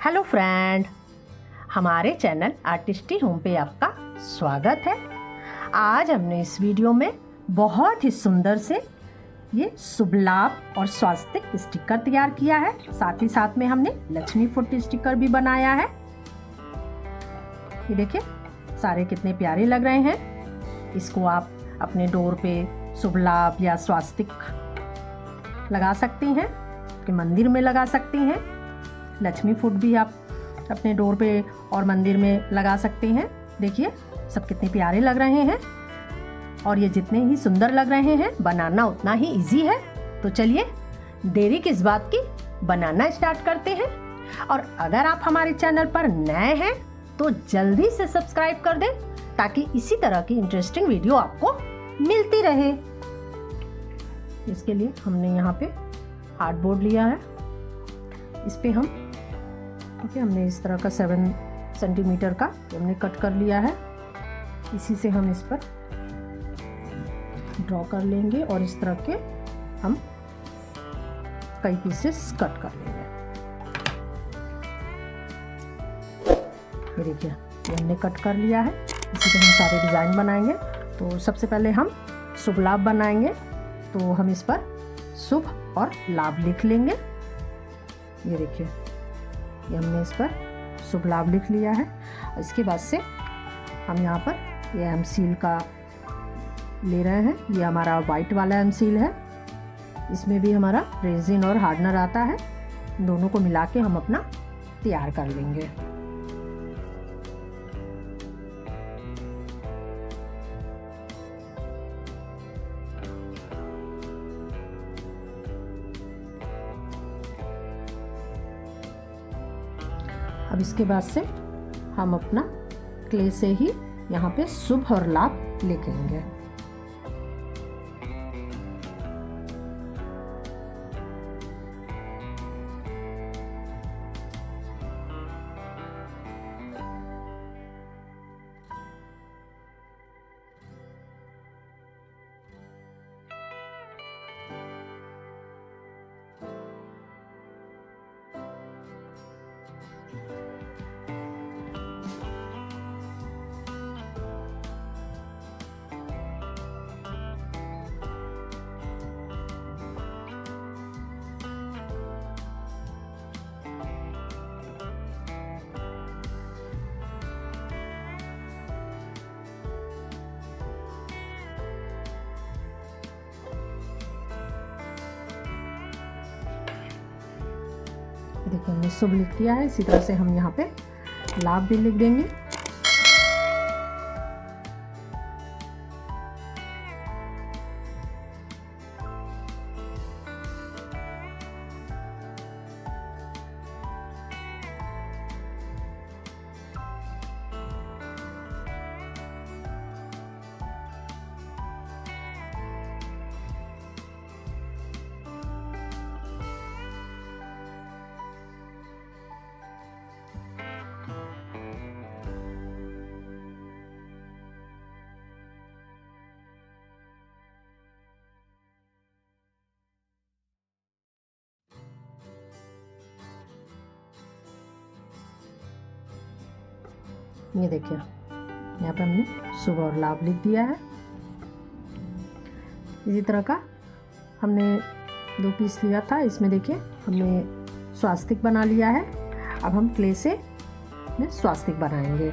Hello friend, हमारे channel आर्टिस्टी home पे आपका स्वागत है। आज हमने इस वीडियो में बहुत ही सुंदर से ये शुभ लाभ और स्वास्तिक स्टिकर तैयार किया है। साथ ही साथ में हमने लक्ष्मी फुट स्टिकर भी बनाया है। ये देखिए सारे कितने प्यारे लग रहे हैं। इसको आप अपने डोर पे शुभ लाभ या स्वास्तिक लगा सकती हैं, कि मंदिर में लगा सकती हैं। लक्ष्मी फुट भी आप अपने डोर पे और मंदिर में लगा सकते हैं। देखिए सब कितने प्यारे लग रहे हैं और ये जितने ही सुंदर लग रहे हैं बनाना उतना ही इजी है। तो चलिए देरी किस बात की, बनाना स्टार्ट करते हैं। और अगर आप हमारे चैनल पर नए हैं तो जल्दी से सब्सक्राइब कर दें, ताकि इसी तरह की इंटरेस्टिंग वीडियो आपको मिलती रहे। इसके लिए हमने यहाँ पे हार्डबोर्ड लिया है। इस पे हम हमने इस तरह का 7 सेंटीमीटर का हमने कट कर लिया है। इसी से हम इस पर ड्रॉ कर लेंगे और इस तरह के हम कई पीसेस कट कर लेंगे। ये देखिए ये हमने कट कर लिया है। इसी पे हम सारे डिज़ाइन बनाएंगे। तो सबसे पहले हम शुभ लाभ बनाएंगे। तो हम इस पर शुभ और लाभ लिख लेंगे। ये देखिए ये हमने इस पर शुभ लाभ लिख लिया है। इसके बाद से हम यहाँ पर ये एम सील का ले रहे हैं। ये हमारा वाइट वाला एम सील है। इसमें भी हमारा रेजिन और हार्डनर आता है। दोनों को मिला के हम अपना तैयार कर लेंगे। अब इसके बाद से हम अपना क्ले से ही यहाँ पे शुभ और लाभ लिखेंगे। देखिए हमने शुभ लिख दिया है। इसी तरह से हम यहाँ पे लाभ भी लिख देंगे। ये देखिए यहाँ पे हमने शुभ और लाभ लिख दिया है। इसी तरह का हमने 2 पीस लिया था। इसमें देखिए हमने स्वास्तिक बना लिया है। अब हम क्ले से स्वास्तिक बनाएंगे।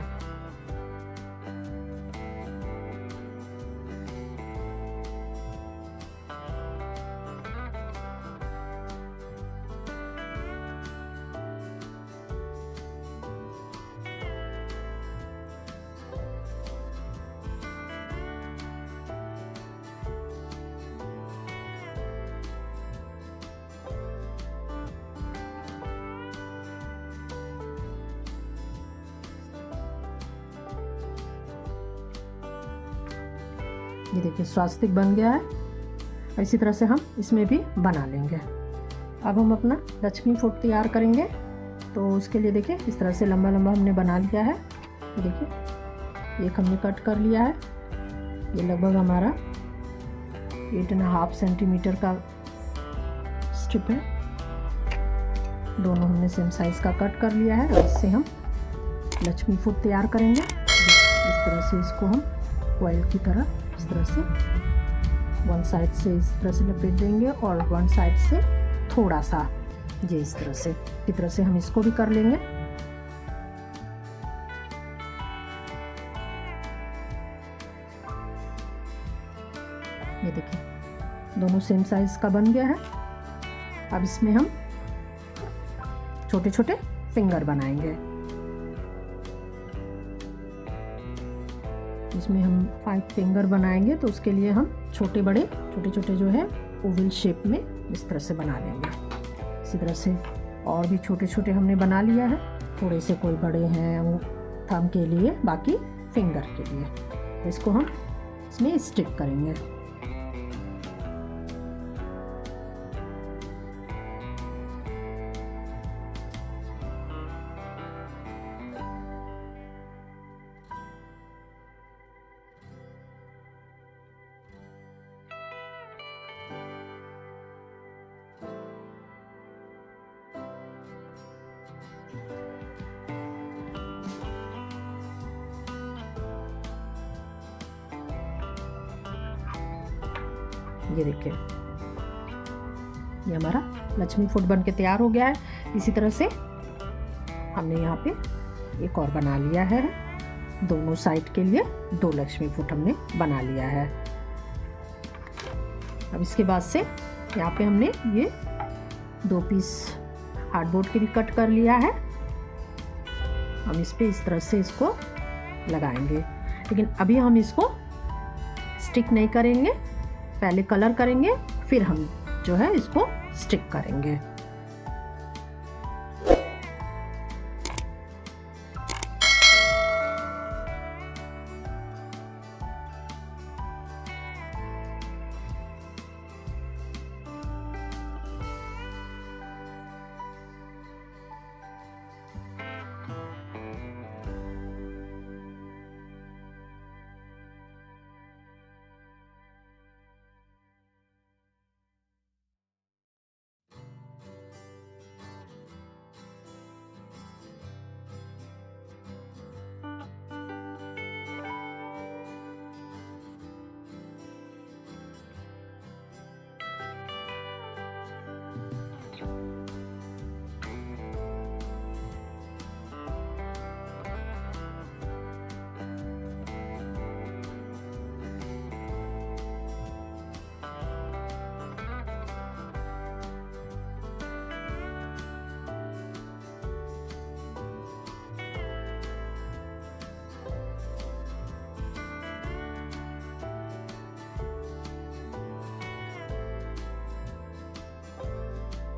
ये देखिए स्वास्तिक बन गया है। और इसी तरह से हम इसमें भी बना लेंगे। अब हम अपना लक्ष्मी फुट तैयार करेंगे। तो उसके लिए देखिए इस तरह से लंबा लंबा हमने बना लिया है। देखिए एक हमने कट कर लिया है। ये लगभग हमारा 8.5 सेंटीमीटर का स्ट्रिप है। दोनों हमने सेम साइज़ का कट कर लिया है। और इससे हम लक्ष्मी फूट तैयार करेंगे। इस तरह से इसको हम ऑयल की तरह इस तरह से वन साइड से इस तरह से लपेट देंगे और वन साइड से थोड़ा सा ये इस तरह से हम इसको भी कर लेंगे। ये देखिए दोनों सेम साइज का बन गया है। अब इसमें हम छोटे छोटे फिंगर बनाएंगे। इसमें हम 5 फिंगर बनाएंगे, तो उसके लिए हम छोटे छोटे जो है ओवल शेप में इस तरह से बना लेंगे। इसी तरह से और भी छोटे छोटे हमने बना लिया है। थोड़े से कोई बड़े हैं थंब के लिए, बाकी फिंगर के लिए। तो इसको हम इसमें स्टिक करेंगे। ये देखिए ये हमारा लक्ष्मी फूट बन के तैयार हो गया है। इसी तरह से हमने यहाँ पे एक और बना लिया है। दोनों साइड के लिए 2 लक्ष्मी फूट हमने बना लिया है। अब इसके बाद से यहाँ पे हमने ये 2 पीस हार्डबोर्ड के भी कट कर लिया है। हम इस पे इस तरह से इसको लगाएंगे, लेकिन अभी हम इसको स्टिक नहीं करेंगे। पहले कलर करेंगे, फिर हम जो है इसको स्टिक करेंगे।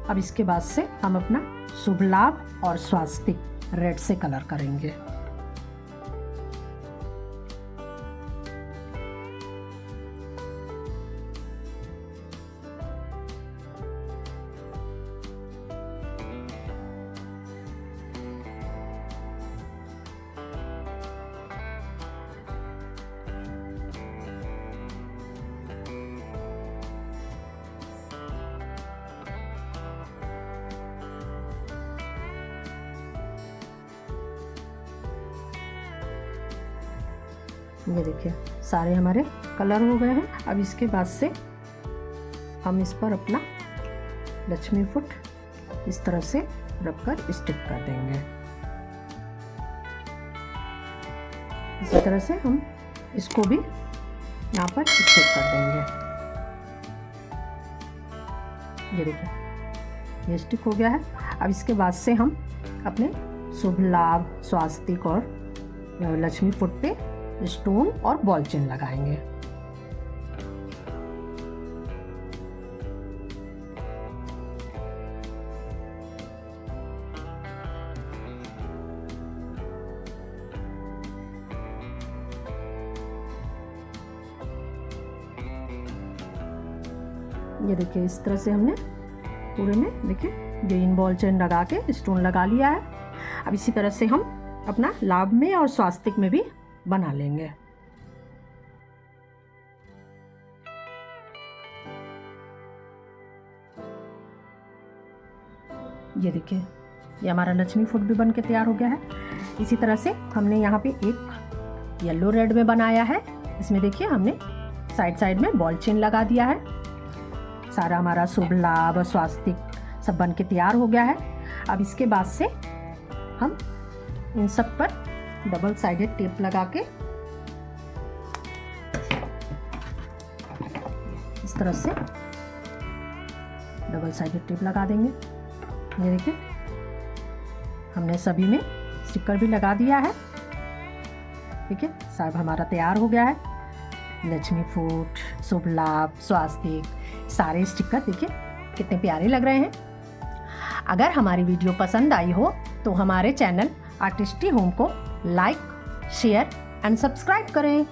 अब इसके बाद से हम अपना शुभ लाभ और स्वास्तिक रेड से कलर करेंगे। ये देखिए सारे हमारे कलर हो गए हैं। अब इसके बाद से हम इस पर अपना लक्ष्मी फूट इस तरह से रखकर स्टिक कर देंगे। इसी तरह से हम इसको भी यहाँ पर स्टिक कर देंगे। ये देखिए ये स्टिक हो गया है। अब इसके बाद से हम अपने शुभ लाभ, स्वास्तिक और लक्ष्मी फूट पे स्टोन और बॉल चेन लगाएंगे। ये देखिए इस तरह से हमने पूरे में देखिए ग्रीन बॉल चेन लगा के स्टोन लगा लिया है। अब इसी तरह से हम अपना लाभ में और स्वास्तिक में भी बना लेंगे। ये देखिए, ये हमारा लक्ष्मी फूट भी बन के तैयार हो गया है। इसी तरह से हमने यहाँ पे एक येलो रेड में बनाया है। इसमें देखिए हमने साइड साइड में बॉल चेन लगा दिया है। सारा हमारा शुभ लाभ और स्वास्तिक सब बन के तैयार हो गया है। अब इसके बाद से हम इन सब पर डबल साइडेड टेप लगा के इस तरह से डबल साइडेड टेप लगा देंगे। ये देखिए, हमने सभी में स्टिकर भी लगा दिया है। देखिए, सब हमारा तैयार हो गया है। लक्ष्मी फूट, शुभ लाभ, स्वास्तिक, सारे स्टिकर देखिए कितने प्यारे लग रहे हैं। अगर हमारी वीडियो पसंद आई हो तो हमारे चैनल आर्टिस्टी होम को लाइक, शेयर एंड सब्सक्राइब करें।